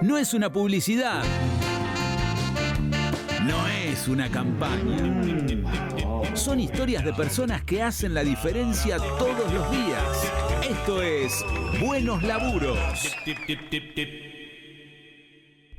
No es una publicidad. No es una campaña. Son historias de personas que hacen la diferencia todos los días. Esto es Buenos Laburos.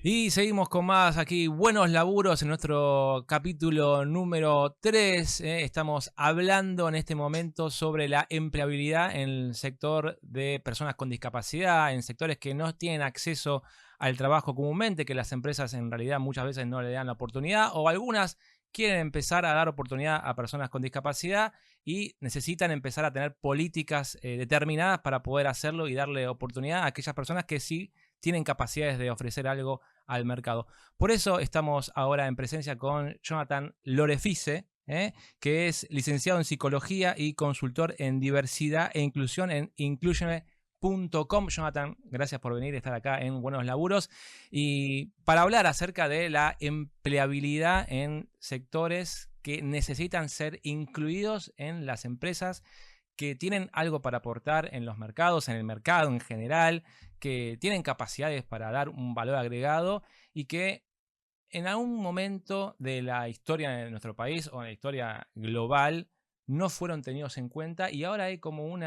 Y seguimos con más aquí, Buenos Laburos, en nuestro capítulo número 3. Estamos hablando en este momento sobre la empleabilidad en el sector de personas con discapacidad, en sectores que no tienen acceso al trabajo comúnmente, que las empresas en realidad muchas veces no le dan la oportunidad, o algunas quieren empezar a dar oportunidad a personas con discapacidad y necesitan empezar a tener políticas determinadas para poder hacerlo y darle oportunidad a aquellas personas que sí tienen capacidades de ofrecer algo al mercado. Por eso estamos ahora en presencia con Jonathan Lorefice, que es licenciado en Psicología y consultor en Diversidad e Inclusión en Inclusione.com. Jonathan, gracias por venir a estar acá en Buenos Laburos y para hablar acerca de la empleabilidad en sectores que necesitan ser incluidos en las empresas, que tienen algo para aportar en los mercados, en el mercado en general, que tienen capacidades para dar un valor agregado y que en algún momento de la historia de nuestro país o en la historia global no fueron tenidos en cuenta, y ahora hay como un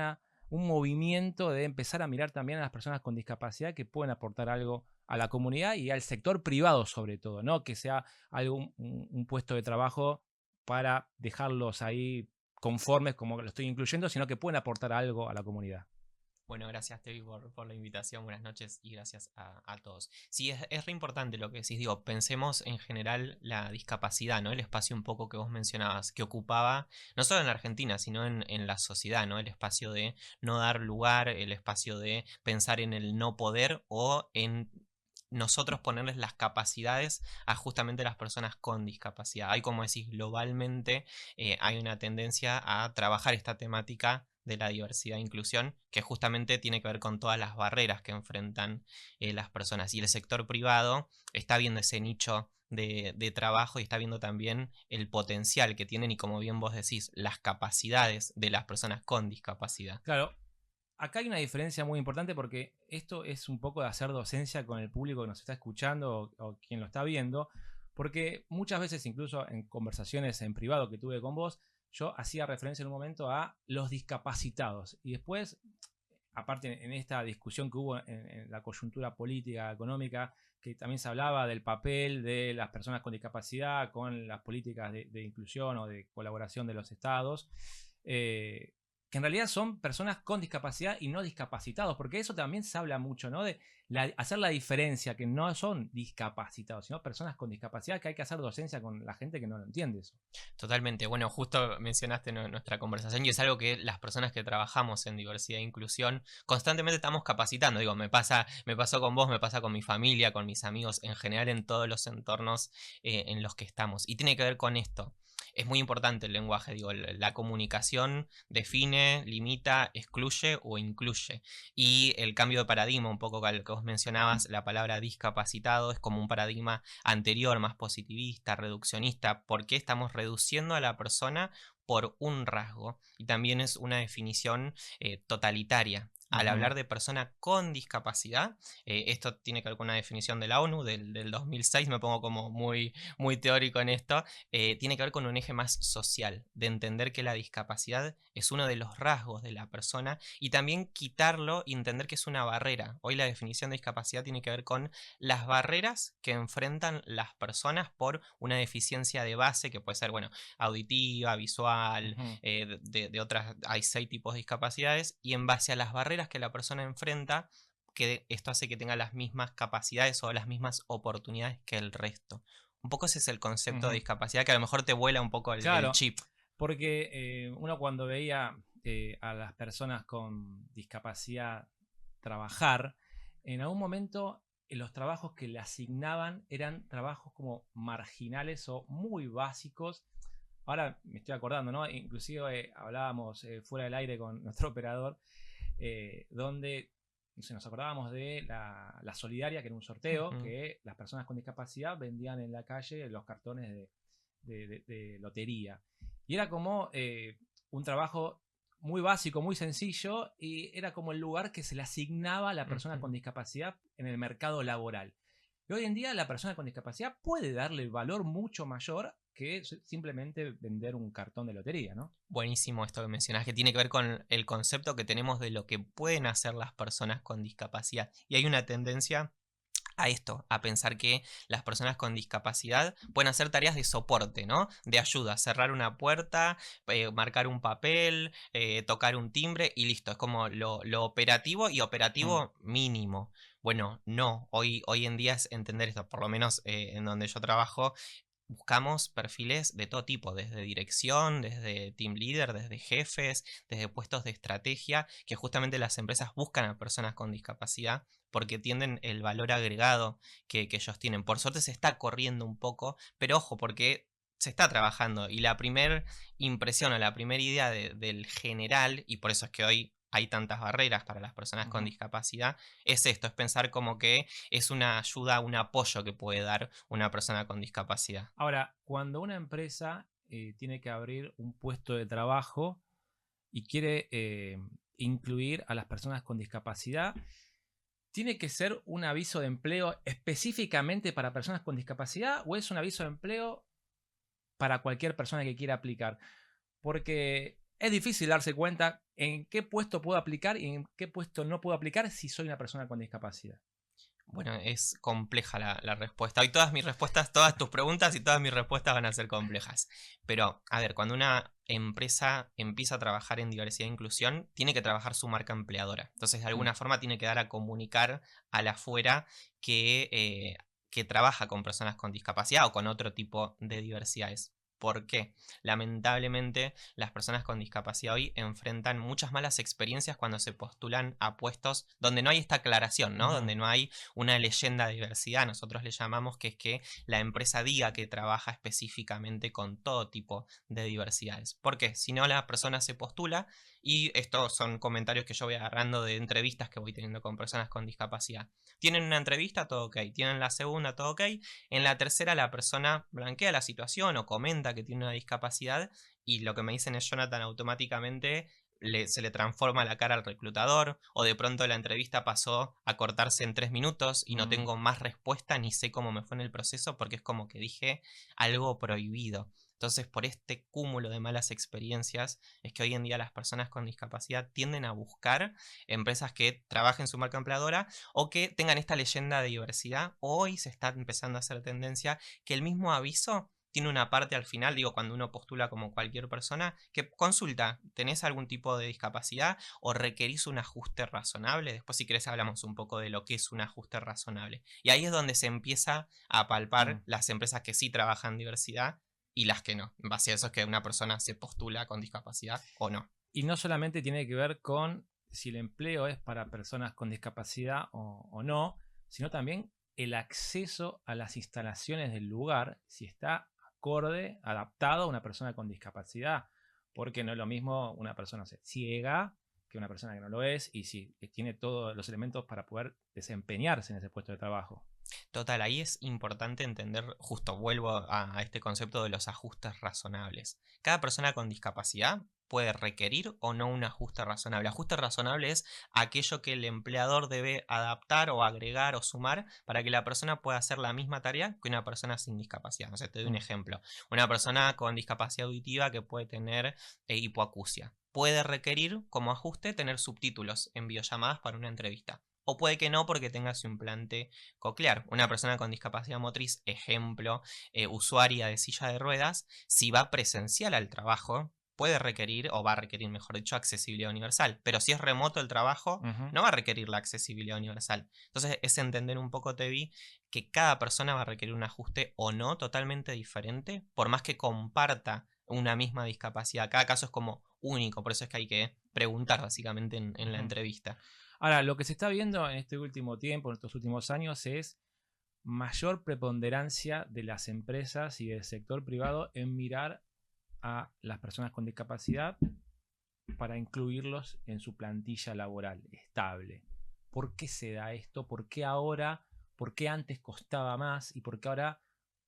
movimiento de empezar a mirar también a las personas con discapacidad que pueden aportar algo a la comunidad y al sector privado sobre todo, no que sea un puesto de trabajo para dejarlos ahí conformes como lo estoy incluyendo, sino que pueden aportar algo a la comunidad. Bueno, gracias Tevi por la invitación, buenas noches y gracias a todos. Sí, es re importante lo que decís, digo, pensemos en general la discapacidad, ¿no? El espacio un poco que vos mencionabas, que ocupaba, no solo en la Argentina, sino en la sociedad, ¿no? El espacio de no dar lugar, el espacio de pensar en el no poder o en nosotros ponerles las capacidades a justamente las personas con discapacidad. Hay, como decís, globalmente hay una tendencia a trabajar esta temática de la diversidad e inclusión, que justamente tiene que ver con todas las barreras que enfrentan las personas. Y el sector privado está viendo ese nicho de trabajo y está viendo también el potencial que tienen y, como bien vos decís, las capacidades de las personas con discapacidad. Claro. Acá hay una diferencia muy importante porque esto es un poco de hacer docencia con el público que nos está escuchando o quien lo está viendo, porque muchas veces, incluso en conversaciones en privado que tuve con vos, yo hacía referencia en un momento a los discapacitados y después, aparte en esta discusión que hubo en la coyuntura política, económica, que también se hablaba del papel de las personas con discapacidad con las políticas de inclusión o de colaboración de los estados, que en realidad son personas con discapacidad y no discapacitados, porque eso también se habla mucho, ¿no? De hacer la diferencia, que no son discapacitados, sino personas con discapacidad, que hay que hacer docencia con la gente que no lo entiende eso. Totalmente. Bueno, justo mencionaste nuestra conversación y es algo que las personas que trabajamos en diversidad e inclusión constantemente estamos capacitando. Digo, me pasó con vos, me pasa con mi familia, con mis amigos, en general en todos los entornos en los que estamos. Y tiene que ver con esto. Es muy importante el lenguaje, digo, la comunicación define, limita, excluye o incluye. Y el cambio de paradigma, un poco que vos mencionabas, la palabra discapacitado es como un paradigma anterior, más positivista, reduccionista. ¿Por qué estamos reduciendo a la persona por un rasgo? Y también es una definición totalitaria. Al hablar de persona con discapacidad, esto tiene que ver con una definición de la ONU del 2006, me pongo como muy teórico en esto, tiene que ver con un eje más social, de entender que la discapacidad es uno de los rasgos de la persona y también quitarlo y entender que es una barrera. Hoy la definición de discapacidad tiene que ver con las barreras que enfrentan las personas por una deficiencia de base, que puede ser, bueno, auditiva, visual, de otras, hay 6 tipos de discapacidades, y en base a las barreras que la persona enfrenta, que esto hace que tenga las mismas capacidades o las mismas oportunidades que el resto. Un poco ese es el concepto de discapacidad, que a lo mejor te vuela un poco el chip. Porque uno cuando veía a las personas con discapacidad trabajar, en algún momento los trabajos que le asignaban eran trabajos como marginales o muy básicos. Ahora me estoy acordando, ¿no? Inclusive hablábamos fuera del aire con nuestro operador, donde nos acordábamos de la Solidaria, que era un sorteo, que las personas con discapacidad vendían en la calle los cartones de lotería. Y era como un trabajo muy básico, muy sencillo, y era como el lugar que se le asignaba a la persona con discapacidad en el mercado laboral. Y hoy en día la persona con discapacidad puede darle valor mucho mayor que simplemente vender un cartón de lotería, ¿no? Buenísimo esto que mencionás, que tiene que ver con el concepto que tenemos de lo que pueden hacer las personas con discapacidad. Y hay una tendencia a esto, a pensar que las personas con discapacidad pueden hacer tareas de soporte, ¿no? De ayuda, cerrar una puerta, marcar un papel, tocar un timbre y listo. Es como lo operativo y Mm. operativo mínimo. Bueno, no, hoy en día es entender esto, por lo menos en donde yo trabajo, buscamos perfiles de todo tipo, desde dirección, desde team leader, desde jefes, desde puestos de estrategia, que justamente las empresas buscan a personas con discapacidad porque tienden el valor agregado que ellos tienen. Por suerte se está corriendo un poco, pero ojo, porque se está trabajando y la primera impresión o la primera idea del general, y por eso es que hoy hay tantas barreras para las personas con Ujú. discapacidad, es esto, es pensar como que es una ayuda, un apoyo que puede dar una persona con discapacidad. Ahora, cuando una empresa tiene que abrir un puesto de trabajo y quiere incluir a las personas con discapacidad, ¿tiene que ser un aviso de empleo específicamente para personas con discapacidad o es un aviso de empleo para cualquier persona que quiera aplicar? Porque es difícil darse cuenta en qué puesto puedo aplicar y en qué puesto no puedo aplicar si soy una persona con discapacidad. Bueno, es compleja la respuesta. Hoy todas mis respuestas, todas tus preguntas y todas mis respuestas van a ser complejas. Pero, a ver, cuando una empresa empieza a trabajar en diversidad e inclusión, tiene que trabajar su marca empleadora. Entonces, de Mm. alguna forma, tiene que dar a comunicar a la afuera que trabaja con personas con discapacidad o con otro tipo de diversidades. ¿Por qué? Lamentablemente, las personas con discapacidad hoy enfrentan muchas malas experiencias cuando se postulan a puestos donde no hay esta aclaración, ¿no? Ujú. Donde no hay una leyenda de diversidad, nosotros le llamamos, que es que la empresa diga que trabaja específicamente con todo tipo de diversidades. ¿Por qué? Si no, la persona se postula, y estos son comentarios que yo voy agarrando de entrevistas que voy teniendo con personas con discapacidad. Tienen una entrevista, todo ok. Tienen la segunda, todo ok. En la tercera la persona blanquea la situación o comenta que tiene una discapacidad, y lo que me dicen es: Jonathan, automáticamente se le transforma la cara al reclutador, o de pronto la entrevista pasó a cortarse en 3 minutos y no Mm. tengo más respuesta ni sé cómo me fue en el proceso porque es como que dije algo prohibido. Entonces, por este cúmulo de malas experiencias, es que hoy en día las personas con discapacidad tienden a buscar empresas que trabajen su marca empleadora o que tengan esta leyenda de diversidad. Hoy se está empezando a hacer tendencia que el mismo aviso tiene una parte al final, digo, cuando uno postula como cualquier persona, que consulta: ¿tenés algún tipo de discapacidad o requerís un ajuste razonable? Después, si querés, hablamos un poco de lo que es un ajuste razonable. Y ahí es donde se empieza a palpar Mm. las empresas que sí trabajan diversidad y las que no. En base a eso es que una persona se postula con discapacidad o no. Y no solamente tiene que ver con si el empleo es para personas con discapacidad o no, sino también el acceso a las instalaciones del lugar, si está acorde, adaptado a una persona con discapacidad. Porque no es lo mismo una persona ciega que una persona que no lo es y si tiene todos los elementos para poder desempeñarse en ese puesto de trabajo. Total, ahí es importante entender, justo vuelvo a este concepto de los ajustes razonables. Cada persona con discapacidad puede requerir o no un ajuste razonable. Ajuste razonable es aquello que el empleador debe adaptar o agregar o sumar para que la persona pueda hacer la misma tarea que una persona sin discapacidad. No sé, te doy un Mm. ejemplo. Una persona con discapacidad auditiva que puede tener hipoacusia puede requerir como ajuste tener subtítulos en videollamadas para una entrevista. O puede que no, porque tenga su implante coclear. Una persona con discapacidad motriz, ejemplo, usuaria de silla de ruedas, si va presencial al trabajo, puede requerir, o va a requerir, mejor dicho, accesibilidad universal. Pero si es remoto el trabajo, Ujú. no va a requerir la accesibilidad universal. Entonces es entender un poco, Tevi, que cada persona va a requerir un ajuste o no totalmente diferente, por más que comparta una misma discapacidad. Cada caso es como único, por eso es que hay que preguntar básicamente en la Ujú. entrevista. Ahora, lo que se está viendo en este último tiempo, en estos últimos años, es mayor preponderancia de las empresas y del sector privado en mirar a las personas con discapacidad para incluirlos en su plantilla laboral estable. ¿Por qué se da esto? ¿Por qué ahora? ¿Por qué antes costaba más? ¿Y por qué ahora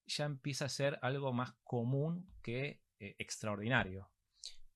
ya empieza a ser algo más común que extraordinario?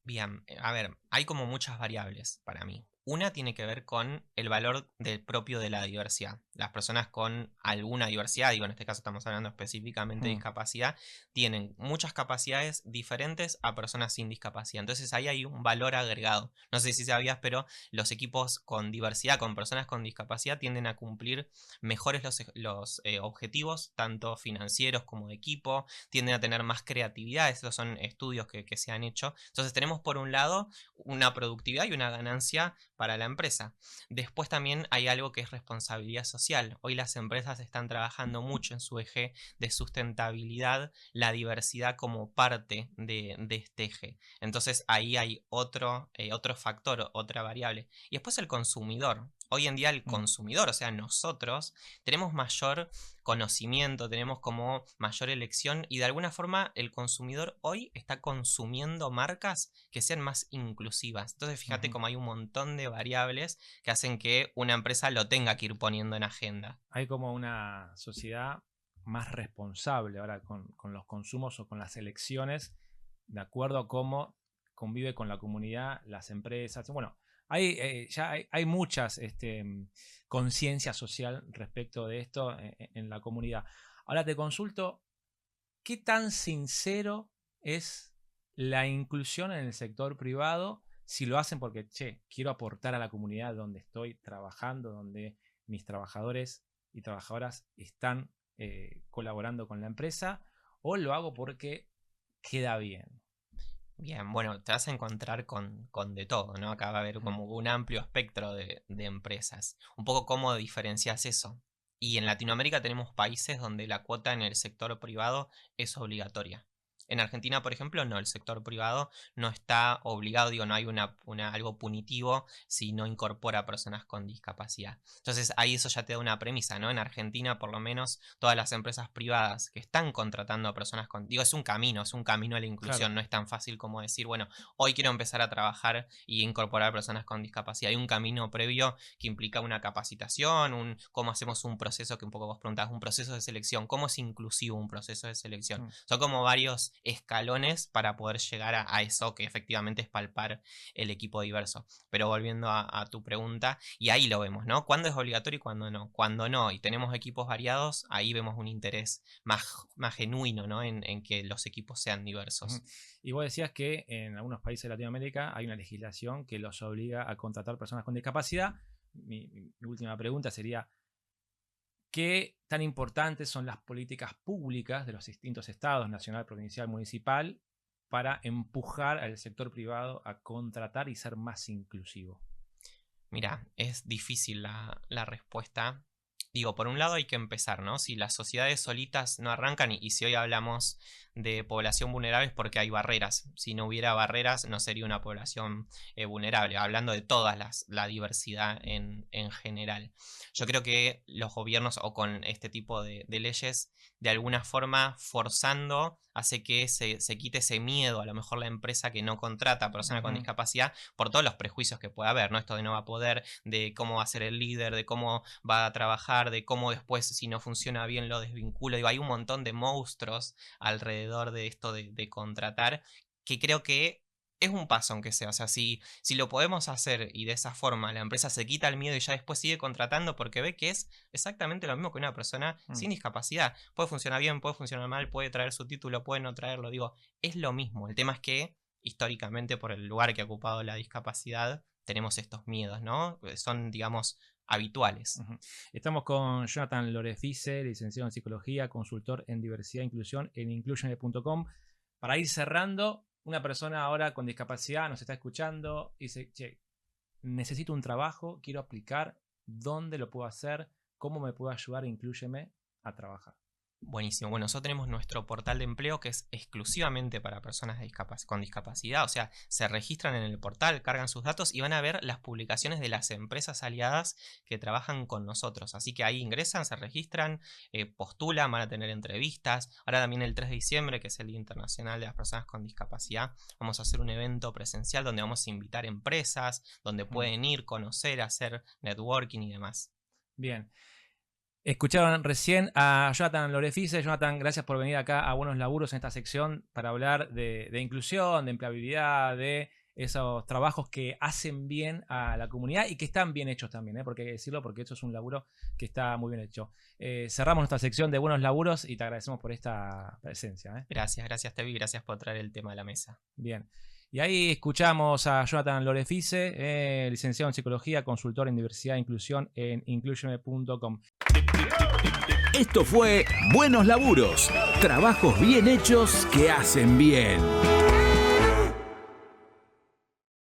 Bien, a ver, hay como muchas variables para mí. Una tiene que ver con el valor propio de la diversidad. Las personas con alguna diversidad, digo, en este caso estamos hablando específicamente de discapacidad, tienen muchas capacidades diferentes a personas sin discapacidad. Entonces ahí hay un valor agregado. No sé si sabías, pero los equipos con diversidad, con personas con discapacidad, tienden a cumplir mejores los objetivos, tanto financieros como de equipo, tienden a tener más creatividad. Estos son estudios que se han hecho. Entonces tenemos por un lado una productividad y una ganancia para la empresa. Después también hay algo que es responsabilidad social. Hoy las empresas están trabajando mucho en su eje de sustentabilidad, la diversidad como parte de este eje. Entonces ahí hay otro factor, otra variable. Y después el consumidor. Hoy en día el consumidor, o sea, nosotros, tenemos mayor conocimiento, tenemos como mayor elección y de alguna forma el consumidor hoy está consumiendo marcas que sean más inclusivas. Entonces fíjate cómo hay un montón de variables que hacen que una empresa lo tenga que ir poniendo en agenda. Hay como una sociedad más responsable ahora con los consumos o con las elecciones, de acuerdo a cómo convive con la comunidad, las empresas. Bueno, hay muchas conciencia social respecto de esto en la comunidad. Ahora te consulto, ¿qué tan sincero es la inclusión en el sector privado? Si lo hacen porque, quiero aportar a la comunidad donde estoy trabajando, donde mis trabajadores y trabajadoras están colaborando con la empresa, o lo hago porque queda bien. Bien, bueno, te vas a encontrar con de todo, ¿no? Acá va a haber como un amplio espectro de empresas. Un poco cómo diferencias eso. Y en Latinoamérica tenemos países donde la cuota en el sector privado es obligatoria. En Argentina, por ejemplo, no, el sector privado no está obligado, digo, no hay algo punitivo si no incorpora a personas con discapacidad. Entonces ahí eso ya te da una premisa, ¿no? En Argentina, por lo menos, todas las empresas privadas que están contratando a personas con... Digo, es un camino a la inclusión, claro. No es tan fácil como decir, bueno, hoy quiero empezar a trabajar y incorporar personas con discapacidad. Hay un camino previo que implica una capacitación, cómo hacemos un proceso, que un poco vos preguntabas, un proceso de selección, cómo es inclusivo un proceso de selección. Son como varios escalones para poder llegar a eso que efectivamente es palpar el equipo diverso. Pero volviendo a tu pregunta, y ahí lo vemos, ¿no? ¿Cuándo es obligatorio y cuándo no? Cuando no, y tenemos equipos variados, ahí vemos un interés más genuino, ¿no? En que los equipos sean diversos. Y vos decías que en algunos países de Latinoamérica hay una legislación que los obliga a contratar personas con discapacidad. Mi última pregunta sería: ¿qué tan importantes son las políticas públicas de los distintos estados, nacional, provincial, municipal, para empujar al sector privado a contratar y ser más inclusivo? Mira, es difícil la respuesta. Digo, por un lado hay que empezar, ¿no? Si las sociedades solitas no arrancan, y si hoy hablamos de población vulnerable es porque hay barreras. Si no hubiera barreras no sería una población vulnerable, hablando de toda la diversidad en general. Yo creo que los gobiernos, o con este tipo de leyes, de alguna forma forzando, hace que se quite ese miedo, a lo mejor la empresa que no contrata a personas con discapacidad, por todos los prejuicios que puede haber, ¿no? Esto de no va a poder, de cómo va a ser el líder, de cómo va a trabajar, de cómo después, si no funciona bien, lo desvincula. Digo, hay un montón de monstruos alrededor de esto de contratar, que creo que es un paso, aunque sea. O sea, si lo podemos hacer y de esa forma la empresa se quita el miedo y ya después sigue contratando porque ve que es exactamente lo mismo que una persona sin discapacidad. Puede funcionar bien, puede funcionar mal, puede traer su título, puede no traerlo. Digo, es lo mismo. El tema es que históricamente, por el lugar que ha ocupado la discapacidad, tenemos estos miedos, ¿no? Son, digamos, habituales. Estamos con Jonathan Lorefice, licenciado en psicología, consultor en diversidad e inclusión en inclusion.com. Para ir cerrando, una persona ahora con discapacidad nos está escuchando y dice: che, necesito un trabajo, quiero aplicar, ¿dónde lo puedo hacer? ¿Cómo me puedo ayudar? Inclúyeme a trabajar. Buenísimo. Bueno, nosotros tenemos nuestro portal de empleo que es exclusivamente para personas con discapacidad. O sea, se registran en el portal, cargan sus datos y van a ver las publicaciones de las empresas aliadas que trabajan con nosotros. Así que ahí ingresan, se registran, postulan, van a tener entrevistas. Ahora también el 3 de diciembre, que es el Día Internacional de las Personas con Discapacidad, vamos a hacer un evento presencial donde vamos a invitar empresas, donde pueden ir, conocer, hacer networking y demás. Bien. Escucharon recién a Jonathan Lorefice. Jonathan, gracias por venir acá a Buenos Laburos en esta sección para hablar de inclusión, de empleabilidad, de esos trabajos que hacen bien a la comunidad y que están bien hechos también, porque hay que decirlo, porque esto es un laburo que está muy bien hecho. Cerramos nuestra sección de buenos laburos y te agradecemos por esta presencia. Gracias Tevi, gracias por traer el tema a la mesa. Bien. Y ahí escuchamos a Jonathan Lorefice, licenciado en psicología, consultor en diversidad e inclusión en inclusione.com. Esto fue Buenos Laburos, trabajos bien hechos que hacen bien.